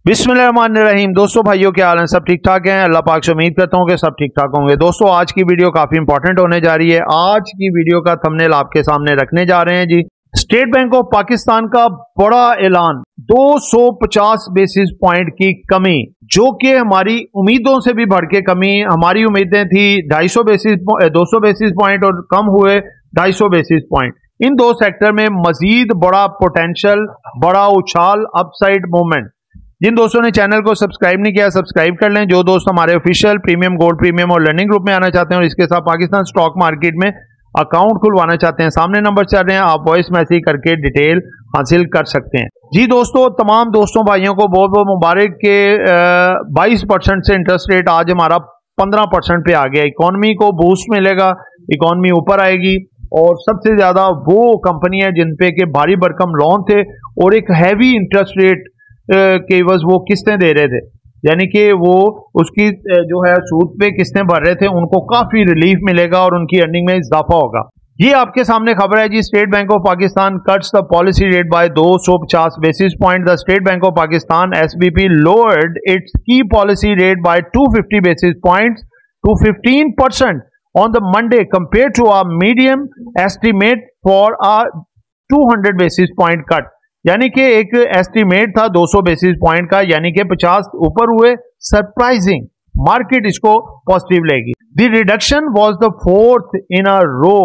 बिस्मिल्लाहिर्रहमानिर्रहीम। दोस्तों भाइयों क्या हाल है, सब ठीक ठाक हैं। अल्लाह पाक से उम्मीद करता हूं कि सब ठीक ठाक होंगे। दोस्तों आज की वीडियो काफी इंपॉर्टेंट होने जा रही है। आज की वीडियो का थंबनेल आपके सामने रखने जा रहे हैं जी। स्टेट बैंक ऑफ पाकिस्तान का बड़ा ऐलान, 250 बेसिस पॉइंट की कमी, जो कि हमारी उम्मीदों से भी बढ़ के कमी। हमारी उम्मीदें थी 200 बेसिस पॉइंट और कम हुए 250 बेसिस पॉइंट। इन दो सेक्टर में मजीद बड़ा पोटेंशियल, बड़ा उछाल, अपसाइड मूवमेंट। जिन दोस्तों ने चैनल को सब्सक्राइब नहीं किया सब्सक्राइब कर लें। जो दोस्त हमारे ऑफिशियल प्रीमियम, गोल्ड प्रीमियम और लर्निंग ग्रुप में आना चाहते हैं और इसके साथ पाकिस्तान स्टॉक मार्केट में अकाउंट खुलवाना चाहते हैं, सामने नंबर चल रहे हैं, आप वॉइस मैसेज करके डिटेल हासिल कर सकते हैं। जी दोस्तों, तमाम दोस्तों भाइयों को बहुत बहुत मुबारक के 22% से इंटरेस्ट रेट आज हमारा 15% पे आ गया। इकोनॉमी को बूस्ट मिलेगा, इकोनॉमी ऊपर आएगी और सबसे ज्यादा वो कंपनी है जिन पे के भारी भरकम लोन थे और एक हैवी इंटरेस्ट रेट के बस वो किस्तें दे रहे थे, यानी कि वो उसकी जो है सूद पे किस्तें भर रहे थे, उनको काफी रिलीफ मिलेगा और उनकी अर्निंग में इजाफा होगा। ये आपके सामने खबर है जी। State Bank of Pakistan cuts the policy rate by 250 basis point. The State Bank of Pakistan SBP lowered its key policy rate by 250 basis points to 15% on the Monday compare to a medium estimate for a 200 basis point cut. यानी कि एक estimate था 200 basis point का, यानी कि 50 ऊपर हुए। Surprising, market इसको पॉजिटिव लेगी। The reduction was the fourth in a row,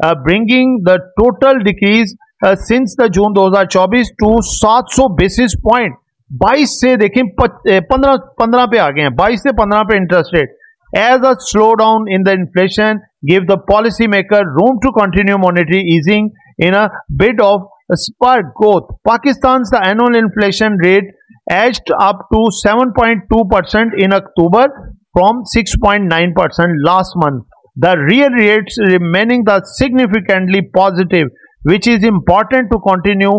bringing the total decrease since the June 2024 to 700 basis point. 22 से देखें 15 पे आ गए हैं, 22 से 15 पे interest rate. As a slow down in the inflation give the policy maker room to continue monetary easing in a bid of spur growth. Pakistan's the annual inflation rate edged up to 7.2% in October from 6.9% last month. The real rates remaining the significantly positive, which is important to continue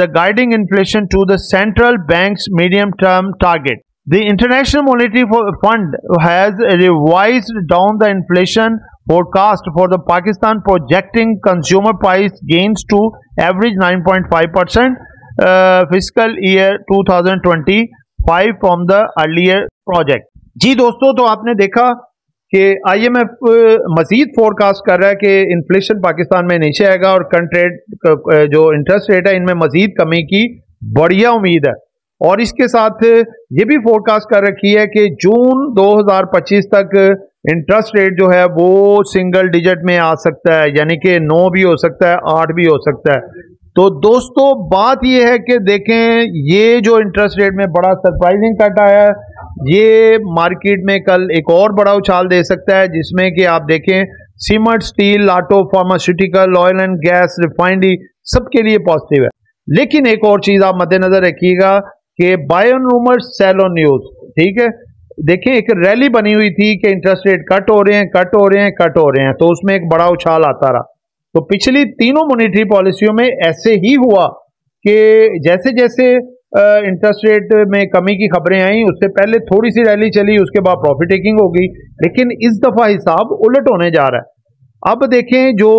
the guiding inflation to the central bank's medium-term target. The International Monetary Fund has revised down the inflation forecast for the Pakistan, projecting consumer price gains to average 9.5% fiscal year 2025 from the earlier project. जी दोस्तों, तो आपने देखा कि IMF मजीद forecast कर रहा है कि inflation Pakistan में नीचे आएगा और करंट रेट जो इंटरेस्ट रेट है इनमें मजीद कमी की बढ़िया उम्मीद है। और इसके साथ ये भी फोरकास्ट कर रखी है कि जून 2025 तक इंटरेस्ट रेट जो है वो सिंगल डिजिट में आ सकता है, यानी कि 9 भी हो सकता है, 8 भी हो सकता है। तो दोस्तों बात ये है कि देखें, ये जो इंटरेस्ट रेट में बड़ा सरप्राइजिंग कट आया है, ये मार्केट में कल एक और बड़ा उछाल दे सकता है, जिसमें कि आप देखें cement, steel, auto, pharmaceutical, oil and gas, refinery सबके लिए पॉजिटिव है। लेकिन एक और चीज आप मद्देनजर रखिएगा कि buy on rumours sell on news. ठीक है, देखिए एक रैली बनी हुई थी कि इंटरेस्ट रेट कट हो रहे हैं, कट हो रहे हैं, कट हो रहे हैं, तो उसमें एक बड़ा उछाल आता रहा। तो पिछली तीनों मॉनेटरी पॉलिसियों में ऐसे ही हुआ कि जैसे जैसे इंटरेस्ट रेट में कमी की खबरें आई, उससे पहले थोड़ी सी रैली चली, उसके बाद प्रॉफिट टेकिंग हो गई। लेकिन इस दफा हिसाब उलट होने जा रहा है। अब देखें, जो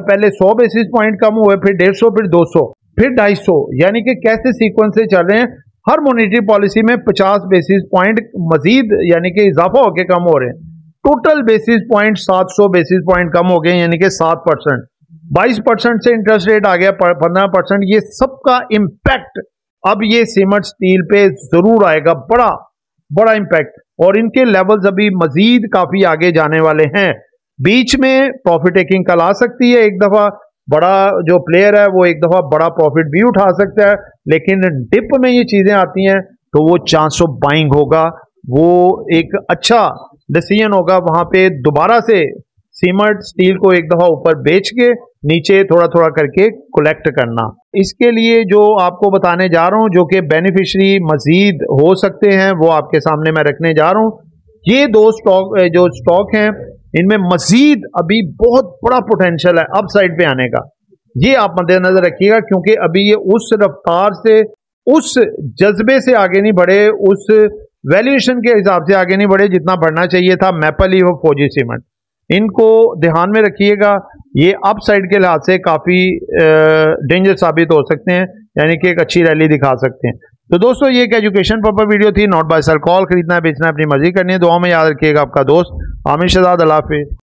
पहले 100 बेसिस पॉइंट कम हुए, फिर 150, फिर 200, फिर 250, यानी कि कैसे सीक्वेंस से चल रहे हैं। हर मॉनेटरी पॉलिसी में 50 बेसिस पॉइंट मजीद यानी कि इजाफा होकर कम हो रहे हैं। Total basis point 700 basis point कम हो गए, यानी कि 7%। 22% से इंटरेस्ट रेट आ गया 15%। ये सबका इम्पैक्ट अब ये सीमेंट, स्टील पे जरूर आएगा, बड़ा बड़ा इम्पैक्ट। और इनके लेवल्स अभी मजीद काफी आगे जाने वाले हैं। बीच में प्रॉफिट टेकिंग कल आ सकती है, एक दफा बड़ा जो प्लेयर है वो एक दफा बड़ा प्रॉफिट भी उठा सकता है। लेकिन डिप में ये चीजें आती हैं तो वो चांस ऑफ बाइंग होगा, वो एक अच्छा डिसीजन होगा वहां पे दोबारा से सीमेंट, स्टील को एक दफा ऊपर बेच के नीचे थोड़ा थोड़ा करके कलेक्ट करना। इसके लिए जो आपको बताने जा रहा हूं, जो कि बेनिफिशियरी मजीद हो सकते हैं, वो आपके सामने मैं रखने जा रहा हूं। ये दो स्टॉक हैं, इनमें मजीद अभी बहुत बड़ा पोटेंशियल है अपसाइड पे आने का। ये आप मद्देनजर रखिएगा, क्योंकि अभी ये उस रफ्तार से, उस जज्बे से आगे नहीं बढ़े, उस वैल्यूएशन के हिसाब से आगे नहीं बढ़े जितना बढ़ना चाहिए था मैपल लीफ और फौजी सीमेंट। इनको ध्यान में रखिएगा, ये अपसाइड के लिहाज से काफी डेंजर साबित हो सकते हैं, यानी कि एक अच्छी रैली दिखा सकते हैं। तो दोस्तों ये एक एजुकेशन पर्पस वीडियो थी, नॉट बाय सेल कॉल। खरीदना है, बेचना है, अपनी मर्जी करनी है। दुआ में याद रखिएगा आपका दोस्त आमिर शहजाद। अल्लाह हाफिज़।